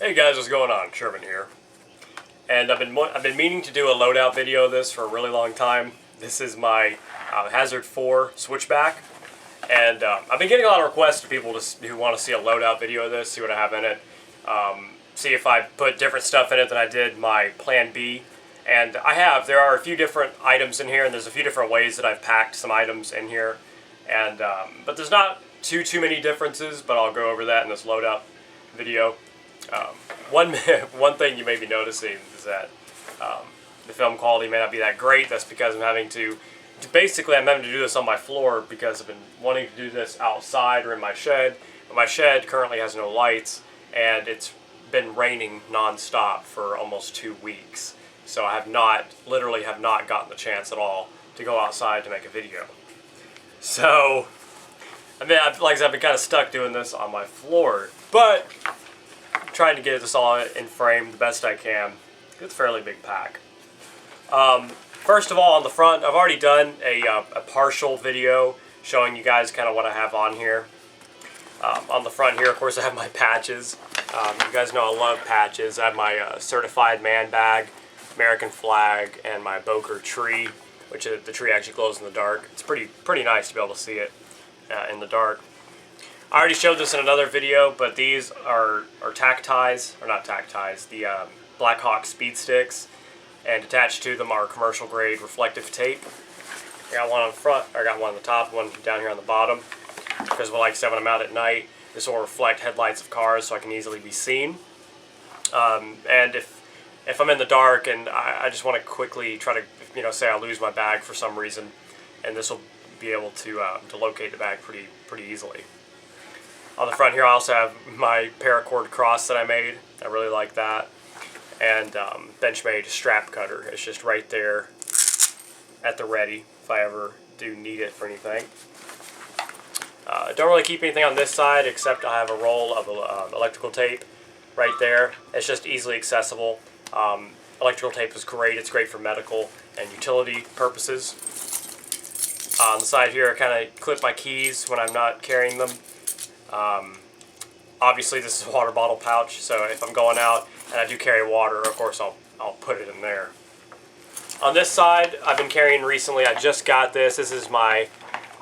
Hey guys, what's going on? Sherman here. And I've been meaning to do a loadout video of this for a really long time. This is my Hazard 4 Switchback. And I've been getting a lot of requests to people who want to see a loadout video of this, see what I have in it. See if I put different stuff in it than I did my Plan B. And there are a few different items in here, and there's a few different ways that I've packed some items in here. And but there's not too many differences, but I'll go over that in this loadout video. One thing you may be noticing is that the film quality may not be that great. That's because I'm having to do this on my floor because I've been wanting to do this outside or in my shed. But my shed currently has no lights, and it's been raining non-stop for almost 2 weeks. So I literally have not gotten the chance at all to go outside to make a video. So, like I said, I've been kind of stuck doing this on my floor, but I'm trying to get this all in frame the best I can. It's a fairly big pack. First of all, on the front, I've already done a partial video showing you guys kind of what I have on here. On the front here, of course, I have my patches. You guys know I love patches. I have my certified man bag, American flag, and my Boker tree, which the tree actually glows in the dark. It's pretty nice to be able to see it in the dark. I already showed this in another video, but these are tack ties, or not tack ties, the Blackhawk speed sticks, and attached to them are commercial grade reflective tape. I got one on the front, I got one on the top, one down here on the bottom, because like I said, when I'm out at night, this will reflect headlights of cars so I can easily be seen. And if I'm in the dark and I just want to quickly try to, say I lose my bag for some reason, and this will be able to locate the bag pretty easily. On the front here, I also have my paracord cross that I made. I really like that. And Benchmade strap cutter. It's just right there at the ready if I ever do need it for anything. Don't really keep anything on this side except I have a roll of electrical tape right there. It's just easily accessible. Electrical tape is great. It's great for medical and utility purposes. On the side here, I kind of clip my keys when I'm not carrying them. Obviously, this is a water bottle pouch, so if I'm going out and I do carry water, of course I'll put it in there. On this side, I've been carrying recently, I just got this. This is my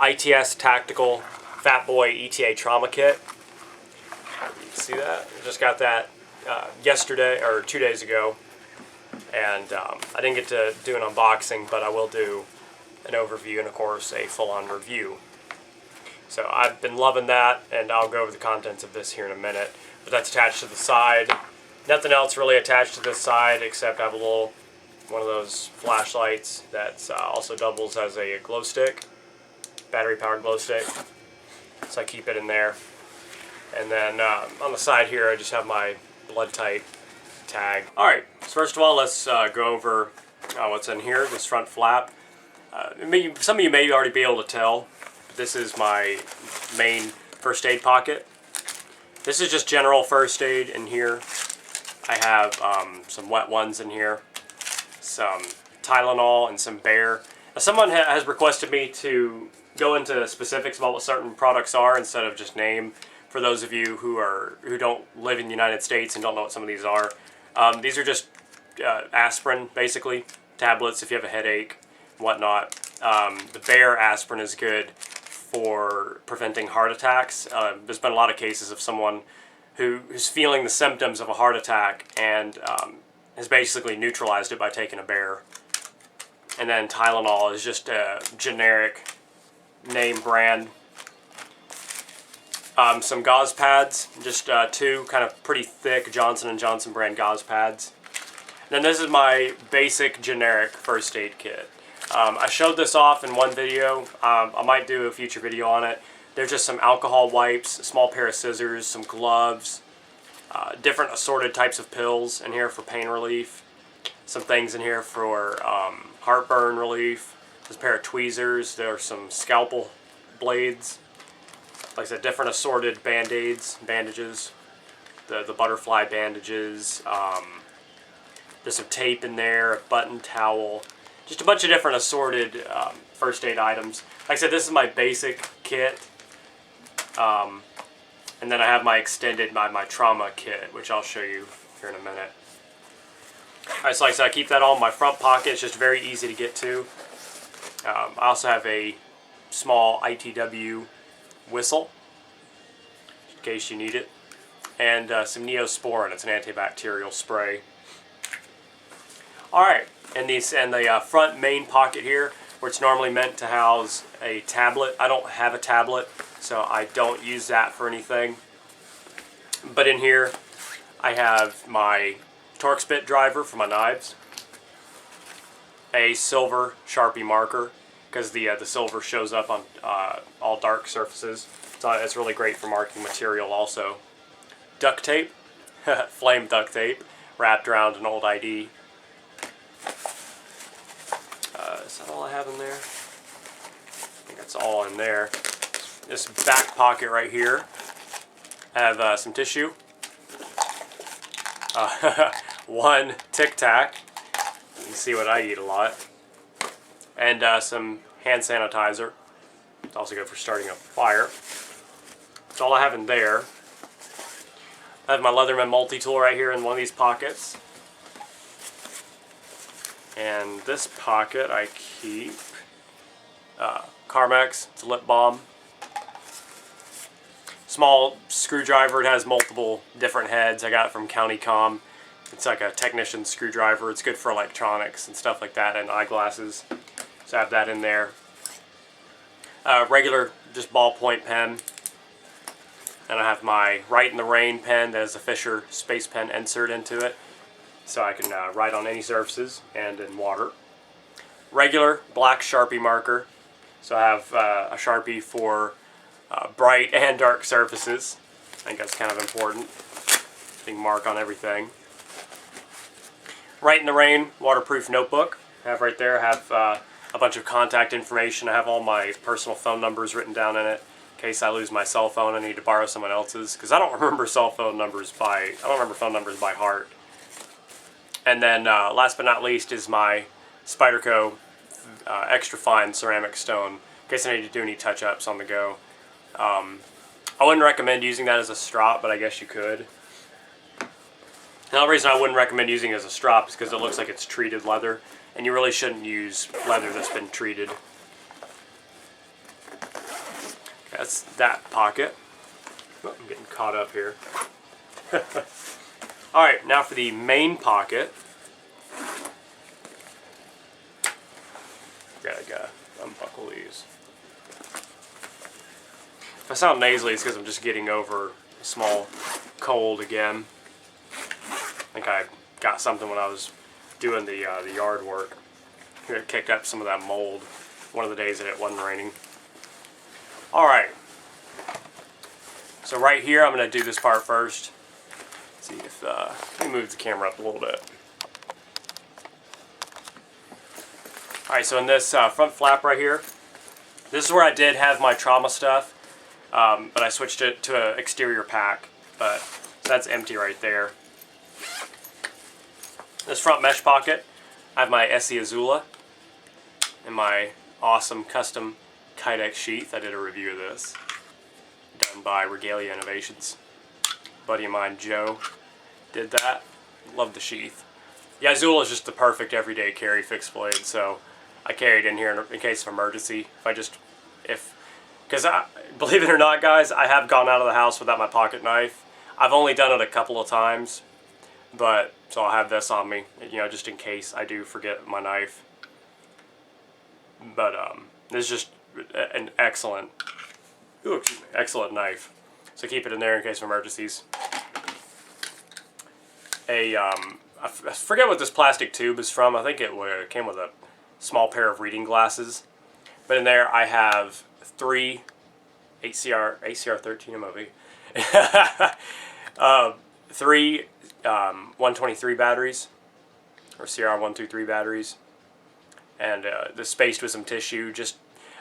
ITS Tactical Fat Boy ETA Trauma Kit. You can see that? I just got that yesterday, or 2 days ago. And I didn't get to do an unboxing, but I will do an overview and, of course, a full-on review. So I've been loving that, and I'll go over the contents of this here in a minute. But that's attached to the side. Nothing else really attached to this side except I have one of those flashlights that also doubles as a glow stick, battery-powered glow stick. So I keep it in there. And then on the side here, I just have my blood type tag. Alright, so first of all, let's go over what's in here, this front flap. Some of you may already be able to tell. This is my main first aid pocket. This is just general first aid in here. I have some wet ones in here, some Tylenol, and some Bear. Now, someone has requested me to go into specifics about what certain products are instead of just name, for those of you who don't live in the United States and don't know what some of these are. These are just aspirin, basically, tablets if you have a headache and whatnot. The Bear aspirin is good for preventing heart attacks. There's been a lot of cases of someone who's feeling the symptoms of a heart attack and has basically neutralized it by taking a Bear. And then Tylenol is just a generic name brand. Some gauze pads, just two kind of pretty thick Johnson & Johnson brand gauze pads. And then this is my basic generic first aid kit. I showed this off in one video. I might do a future video on it. There's just some alcohol wipes, a small pair of scissors, some gloves, different assorted types of pills in here for pain relief, some things in here for heartburn relief, there's a pair of tweezers, there are some scalpel blades, like I said, different assorted bandages, the butterfly bandages, there's some tape in there, a button towel, just a bunch of different assorted first aid items. Like I said, this is my basic kit. And then I have my extended, my trauma kit, which I'll show you here in a minute. Alright, so like I said, I keep that all in my front pocket. It's just very easy to get to. I also have a small ITW whistle, in case you need it. And some Neosporin, it's an antibacterial spray. Alright, and the front main pocket here, where it's normally meant to house a tablet. I don't have a tablet, so I don't use that for anything. But in here, I have my Torx bit driver for my knives, a silver Sharpie marker, because the silver shows up on all dark surfaces. So it's really great for marking material also. Duct tape, flame duct tape, wrapped around an old ID. Is that all I have in there? I think that's all in there. This back pocket right here, I have some tissue, one Tic Tac, you can see what I eat a lot, and some hand sanitizer. It's also good for starting a fire. That's all I have in there. I have my Leatherman Multi-Tool right here in one of these pockets. And this pocket I keep Carmex, it's a lip balm. Small screwdriver, it has multiple different heads. I got it from County Com. It's like a technician screwdriver. It's good for electronics and stuff like that, and eyeglasses. So I have that in there. Regular, just ballpoint pen. And I have my Write in the Rain pen that has a Fisher Space Pen insert into it, so I can write on any surfaces and in water. Regular black Sharpie marker, so I have a Sharpie for bright and dark surfaces. I think that's kind of important. You can mark on everything. Write in the Rain waterproof notebook. I have right there. I have a bunch of contact information. I have all my personal phone numbers written down in it. In case I lose my cell phone, I need to borrow someone else's, because I don't remember phone numbers by heart. And then last but not least is my Spyderco extra fine ceramic stone, in case I need to do any touch-ups on the go. I wouldn't recommend using that as a strop, but I guess you could. Now, the reason I wouldn't recommend using it as a strop is because it looks like it's treated leather, and you really shouldn't use leather that's been treated. That's that pocket. Oh, I'm getting caught up here. Alright, now for the main pocket. Gotta unbuckle these. If I sound nasally, it's because I'm just getting over a small cold again. I think I got something when I was doing the yard work. It kicked up some of that mold one of the days that it wasn't raining. Alright. So right here, I'm going to do this part first. See if, let me move the camera up a little bit. Alright, so in this front flap right here, this is where I did have my trauma stuff, but I switched it to an exterior pack, but so that's empty right there. This front mesh pocket, I have my Essie Azula and my awesome custom Kydex sheath. I did a review of this, done by Regalia Innovations. A buddy of mine, Joe, did that. Love the sheath. The Azula is just the perfect everyday carry fixed blade, so I carry it in here in case of emergency. Because believe it or not, guys, I have gone out of the house without my pocket knife. I've only done it a couple of times, but so I'll have this on me, you know, just in case I do forget my knife. But this is just an excellent knife. So keep it in there in case of emergencies. I forget what this plastic tube is from. I think it came with a small pair of reading glasses. But in there I have 3 ACR13 MOV. 3 123 batteries, or CR123 batteries, and this spaced with some tissue.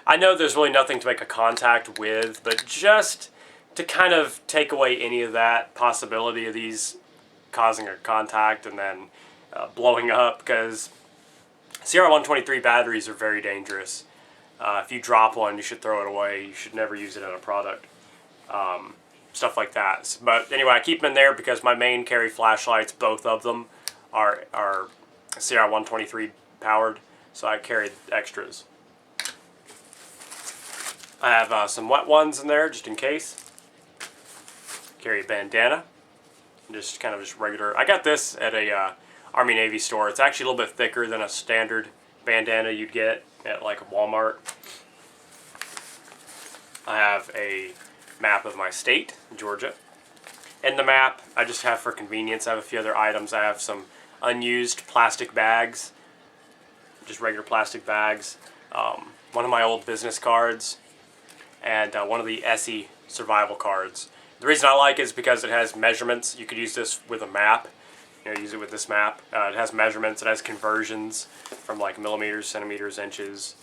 I know there's really nothing to make a contact with, but just to kind of take away any of that possibility of these causing a contact and then blowing up, because CR123 batteries are very dangerous. If you drop one, you should throw it away. You should never use it in a product. stuff like that. But anyway, I keep them in there because my main carry flashlights, both of them, are CR123 powered, so I carry extras. I have some wet ones in there just in case. Carry a bandana, just kind of just regular. I got this at a Army Navy store. It's actually a little bit thicker than a standard bandana you'd get at like a Walmart. I have a map of my state, Georgia. In the map, I just have for convenience, I have a few other items. I have some unused plastic bags, just regular plastic bags, one of my old business cards, and one of the ESE survival cards. The reason I like it is because it has measurements. You could use this with a map. You know, use it with this map. It has measurements. It has conversions from like millimeters, centimeters, inches,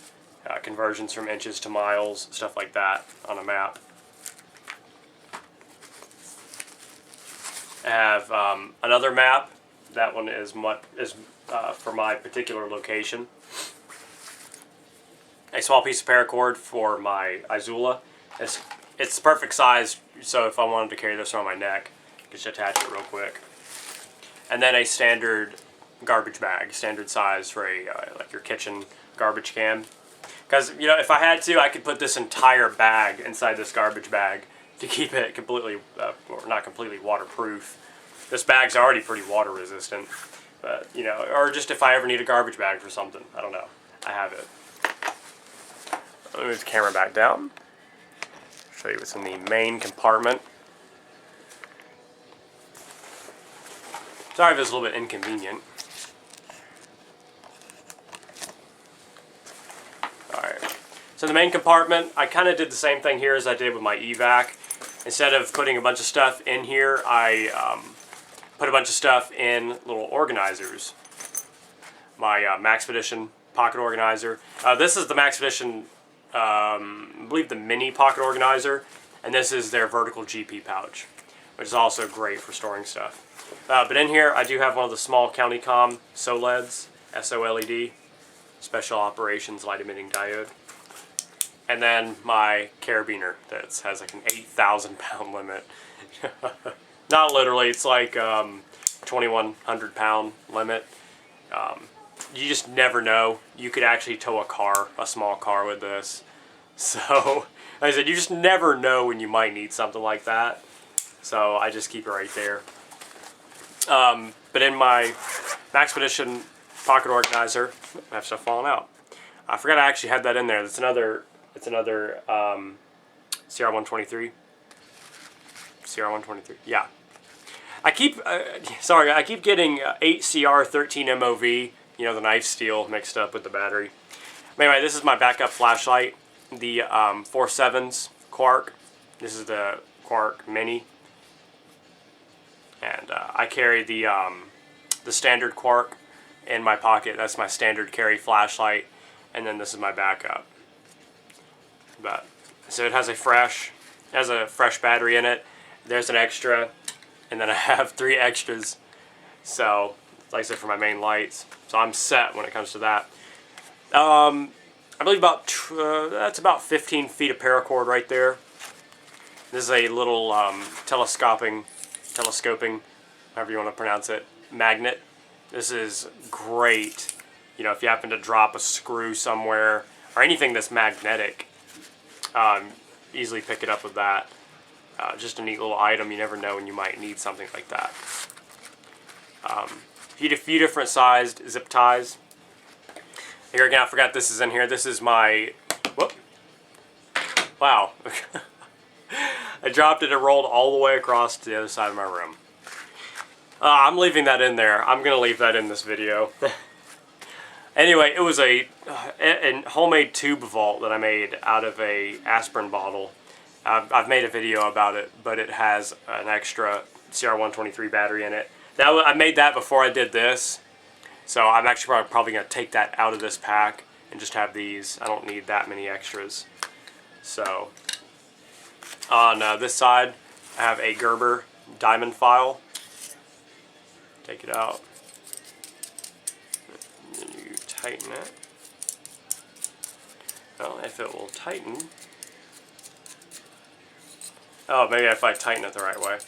conversions from inches to miles, stuff like that on a map. I have another map. That one is for my particular location. A small piece of paracord for my Izula. It's the perfect size, so if I wanted to carry this around my neck, I could just attach it real quick. And then a standard garbage bag, standard size for a like your kitchen garbage can. Because you know, if I had to, I could put this entire bag inside this garbage bag to keep it completely, or not completely waterproof. This bag's already pretty water resistant, but you know, or just if I ever need a garbage bag for something, I don't know, I have it. Let me move the camera back down. Show you what's in the main compartment. Sorry if it's a little bit inconvenient. Alright, so the main compartment, I kind of did the same thing here as I did with my evac. Instead of putting a bunch of stuff in here, I put a bunch of stuff in little organizers. My Maxpedition pocket organizer. This is the Maxpedition, I believe the mini pocket organizer, and this is their vertical GP pouch, which is also great for storing stuff. But in here, I do have one of the small CountyCom SOLEDs, SOLED, Special Operations Light Emitting Diode. And then my carabiner that has like an 8,000 pound limit. Not literally, it's like 2,100 pound limit. You just never know. You could actually tow a small car with this. So, like I said, you just never know when you might need something like that. So I just keep it right there. But in my Maxpedition pocket organizer, I have stuff falling out. I forgot I actually had that in there. It's another CR123. CR123. Yeah. I keep getting 8CR13 MOV, you know, the knife steel mixed up with the battery. Anyway, this is my backup flashlight, the 4.7s Quark. This is the Quark Mini. And I carry the standard Quark in my pocket. That's my standard carry flashlight. And then this is my backup. But so it has a fresh battery in it. There's an extra, and then I have 3 extras. So, like I said, for my main lights. So I'm set when it comes to that. I believe that's about 15 feet of paracord right there. This is a little telescoping, however you want to pronounce it, magnet. This is great. You know, if you happen to drop a screw somewhere or anything that's magnetic, easily pick it up with that. Just a neat little item. You never know when you might need something like that. A few different sized zip ties. Here again, I forgot this is in here. This is my, whoop, wow. I dropped it and rolled all the way across to the other side of my room. I'm leaving that in there. I'm going to leave that in this video. Anyway, it was a homemade tube vault that I made out of a aspirin bottle. I've made a video about it, but it has an extra CR123 battery in it. Now, I made that before I did this, so I'm actually probably going to take that out of this pack and just have these. I don't need that many extras. So, on this side, I have a Gerber diamond file. Take it out. And then you tighten it. Well, if it will tighten. Oh, maybe if I tighten it the right way.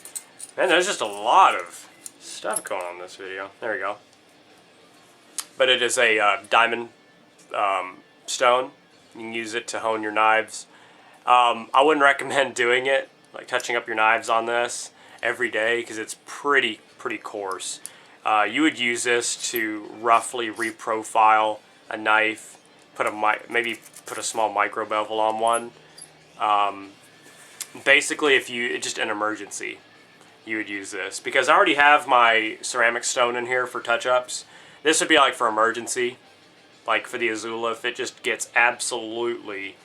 Man, there's just a lot of stuff going on in this video. There we go. But it is a diamond stone. You can use it to hone your knives. I wouldn't recommend doing it, like touching up your knives on this every day, because it's pretty coarse. You would use this to roughly reprofile a knife, maybe put a small micro bevel on one. Basically, if you just an emergency, you would use this, because I already have my ceramic stone in here for touch-ups. This would be like for emergency, like for the Azula. If it just gets absolutely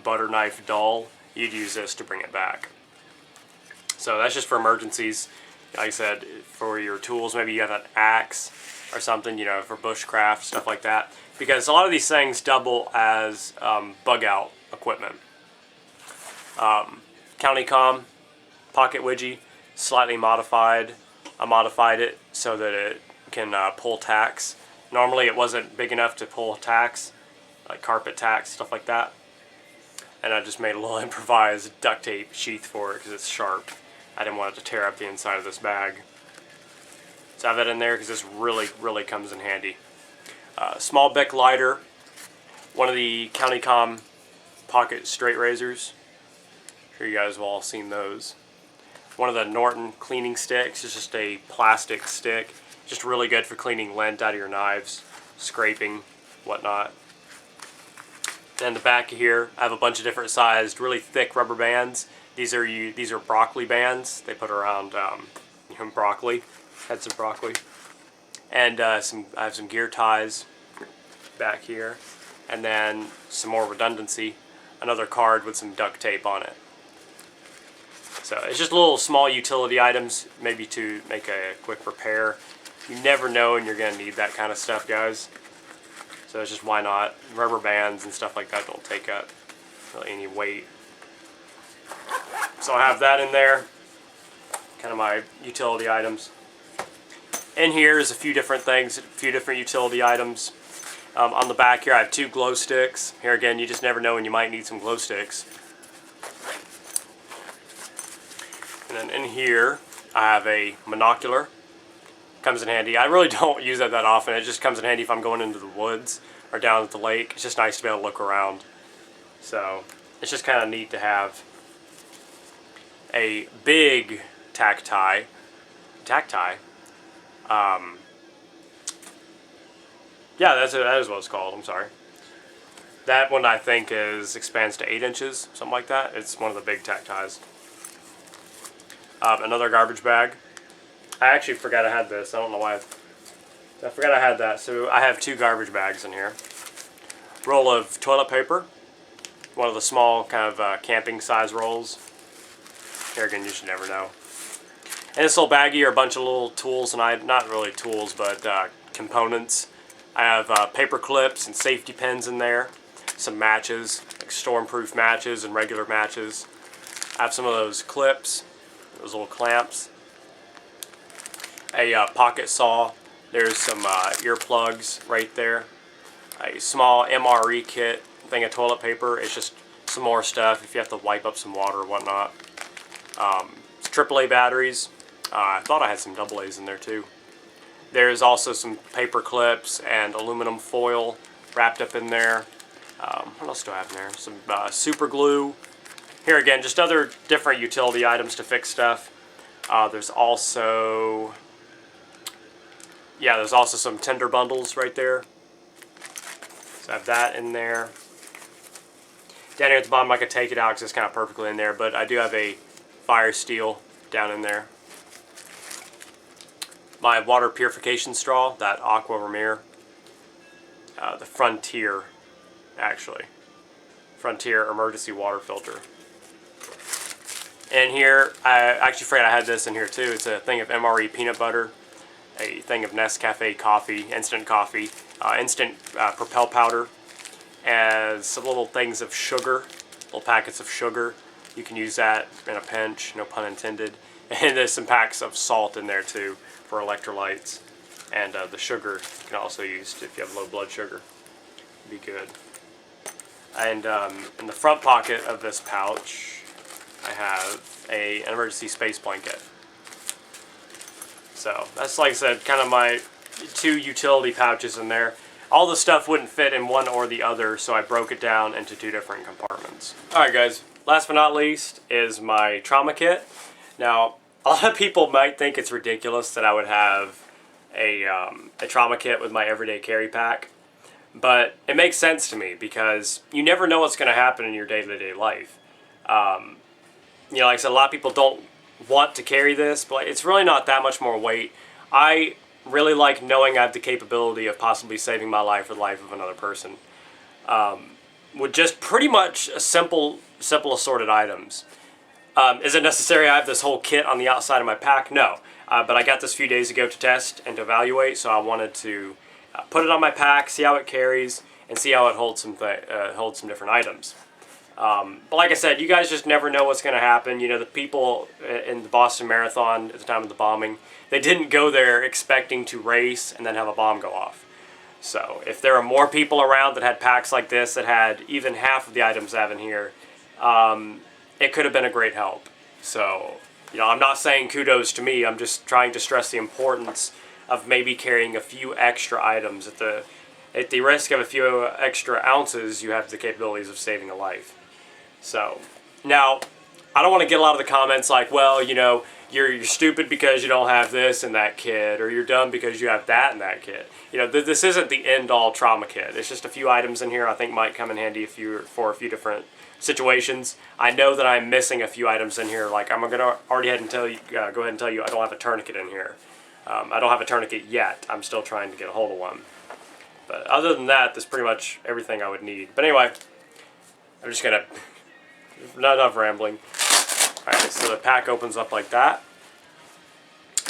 butter knife dull, you'd use this to bring it back. So that's just for emergencies. Like I said, for your tools, maybe you have an axe or something, you know, for bushcraft, stuff like that. Because a lot of these things double as bug out equipment. County Com, pocket widgie, slightly modified. I modified it so that it can pull tacks. Normally it wasn't big enough to pull tacks, like carpet tacks, stuff like that. And I just made a little improvised duct tape sheath for it because it's sharp. I didn't want it to tear up the inside of this bag. So I have that in there because this really comes in handy. Small Bic lighter, one of the County Com pocket straight razors. I'm sure you guys have all seen those. One of the Norton cleaning sticks is just a plastic stick. Just really good for cleaning lint out of your knives, scraping, whatnot. Then the back of here, I have a bunch of different sized, really thick rubber bands. These are broccoli bands. They put around broccoli, heads of broccoli. And I have some gear ties back here. And then some more redundancy, another card with some duct tape on it. So it's just little small utility items, maybe to make a quick repair. You never know when you're going to need that kind of stuff, guys. So it's just, why not? Rubber bands and stuff like that don't take up really any weight. So I have that in there, kind of my utility items. In here is a few different things, a few different utility items. On the back here I have 2 glow sticks. Here again, you just never know when you might need some glow sticks. And then in here I have a monocular. Comes in handy. I really don't use that often. It just comes in handy if I'm going into the woods or down at the lake. It's just nice to be able to look around. So it's just kind of neat to have a big tack tie. Yeah, that is what it's called. I'm sorry. That one I think expands to 8 inches, something like that. It's one of the big tack ties. Another garbage bag. I actually forgot I had this. I don't know why. I forgot I had that. So I have 2 garbage bags in here. Roll of toilet paper. One of the small kind of camping size rolls. Here again, you should never know. In this little baggie are a bunch of little tools, and not really tools, but components. I have paper clips and safety pins in there. Some matches, like storm-proof matches and regular matches. I have some of those clips, those little clamps. A pocket saw. There's some earplugs right there. A small MRE kit, thing of toilet paper. It's just some more stuff if you have to wipe up some water or whatnot. AAA batteries. I thought I had some AA's in there too. There's also some paper clips and aluminum foil wrapped up in there. What else do I have in there? Some super glue. Here again, just other different utility items to fix stuff. There's also some tinder bundles right there. So I have that in there. Down here at the bottom, I could take it out because it's kind of perfectly in there, but I do have a fire steel down in there. My water purification straw, that Aqua Vermeer. The Frontier, actually. Frontier emergency water filter. And here, I actually forgot I had this in here too. It's a thing of MRE peanut butter, a thing of Nescafe coffee, instant Propel powder, and some little things of sugar, little packets of sugar. You can use that in a pinch, no pun intended. And there's some packs of salt in there too for electrolytes. And the sugar you can also use if you have low blood sugar. Be good. And in the front pocket of this pouch, I have an emergency space blanket. So that's, like I said, kind of my 2 utility pouches in there. All the stuff wouldn't fit in one or the other, so I broke it down into 2 different compartments. Alright guys, last but not least is my trauma kit. Now, a lot of people might think it's ridiculous that I would have a trauma kit with my everyday carry pack, but it makes sense to me because you never know what's going to happen in your day-to-day life. You know, like I said, a lot of people don't want to carry this, but it's really not that much more weight. I really like knowing I have the capability of possibly saving my life or the life of another person. With just pretty much a simple assorted items. Is it necessary I have this whole kit on the outside of my pack? No. But I got this a few days ago to test and to evaluate, so I wanted to put it on my pack, see how it carries, and see how it holds some different items. But like I said, you guys just never know what's going to happen. You know, the people in the Boston Marathon at the time of the bombing, they didn't go there expecting to race and then have a bomb go off. So if there are more people around that had packs like this that had even half of the items I have in here, it could have been a great help. So, you know, I'm not saying kudos to me. I'm just trying to stress the importance of maybe carrying a few extra items. At the risk of a few extra ounces, you have the capabilities of saving a life. So, now, I don't want to get a lot of the comments like, well, you know, you're stupid because you don't have this in that kit, or you're dumb because you have that in that kit. You know, this isn't the end-all trauma kit. It's just a few items in here I think might come in handy for a few different situations. I know that I'm missing a few items in here. Like, I'm going to go ahead and tell you I don't have a tourniquet in here. I don't have a tourniquet yet. I'm still trying to get a hold of one. But other than that, that's pretty much everything I would need. But anyway, I'm just going to... Not enough rambling. Alright, so the pack opens up like that.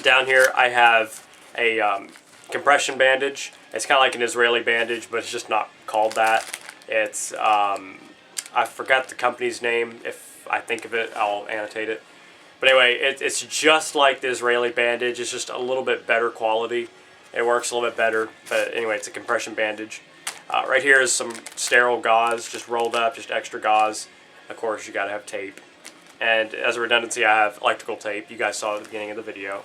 Down here I have a compression bandage. It's kind of like an Israeli bandage, but it's just not called that. It's, I forgot the company's name. If I think of it, I'll annotate it. But anyway, it's just like the Israeli bandage. It's just a little bit better quality. It works a little bit better. But anyway, it's a compression bandage. Right here is some sterile gauze, just rolled up, just extra gauze. Of course, you gotta have tape. And as a redundancy, I have electrical tape. You guys saw it at the beginning of the video.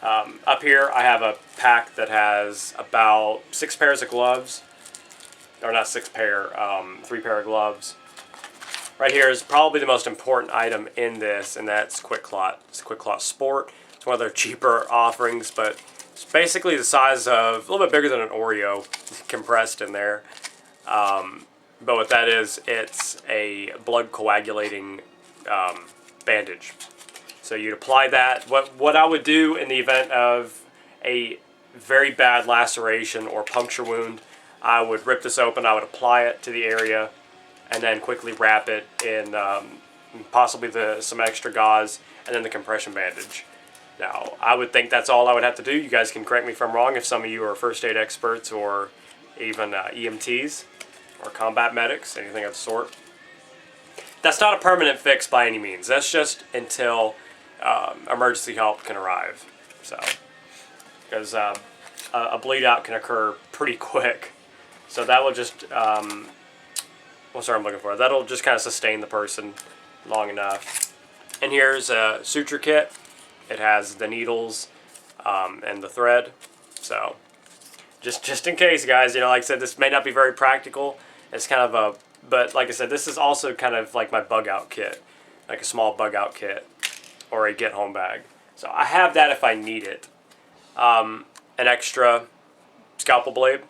Up here, I have a pack that has about 6 pairs of gloves. Or not 6 pair, 3 pair of gloves. Right here is probably the most important item in this, and that's Quick Clot. It's Quick Clot Sport. It's one of their cheaper offerings, but it's basically the size of, a little bit bigger than an Oreo, compressed in there. But what that is, it's a blood coagulating bandage. So you'd apply that. What I would do in the event of a very bad laceration or puncture wound, I would rip this open, I would apply it to the area, and then quickly wrap it in possibly some extra gauze, and then the compression bandage. Now, I would think that's all I would have to do. You guys can correct me if I'm wrong, if some of you are first aid experts or even EMTs or combat medics, anything of the sort. That's not a permanent fix by any means. That's just until emergency help can arrive. So, because a bleed out can occur pretty quick. So that will just, what's the word I'm looking for? That'll just kind of sustain the person long enough. And here's a suture kit. It has the needles and the thread. So, just in case, guys, you know, like I said, this may not be very practical. It's kind of a, but like I said, this is also kind of like my bug out kit, like a small bug out kit or a get home bag. So I have that if I need it. An extra scalpel blade,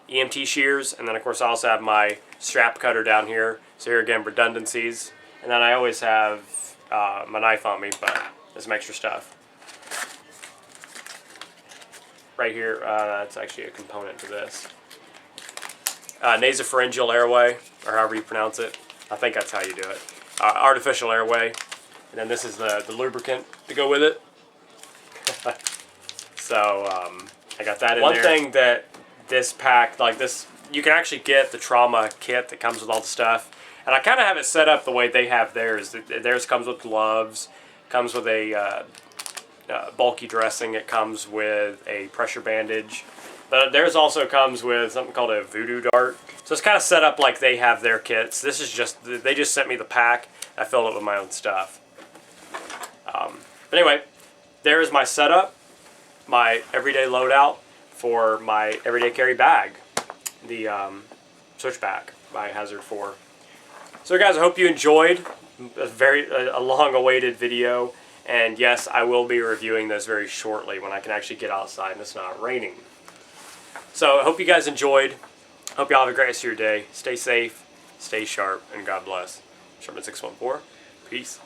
EMT shears, and then of course I also have my strap cutter down here. So here again, redundancies. And then I always have my knife on me, but there's some extra stuff. Right here, that's actually a component to this. Nasopharyngeal airway, or however you pronounce it. I think that's how you do it. Artificial airway. And then this is the lubricant to go with it. So, I got that in there. One thing that this pack, like this, you can actually get the trauma kit that comes with all the stuff. And I kind of have it set up the way they have theirs. Theirs comes with gloves, comes with a bulky dressing. It comes with a pressure bandage. But theirs also comes with something called a voodoo dart. So it's kind of set up like they have their kits. This is just, they just sent me the pack. I filled it with my own stuff. But anyway, there is my setup, my everyday loadout for my everyday carry bag, the Switchback by Hazard 4. So guys, I hope you enjoyed a long-awaited video, and yes, I will be reviewing this very shortly when I can actually get outside and it's not raining. So I hope you guys enjoyed. Hope you all have a great rest of your day. Stay safe, stay sharp, and God bless. Sherman 614. Peace.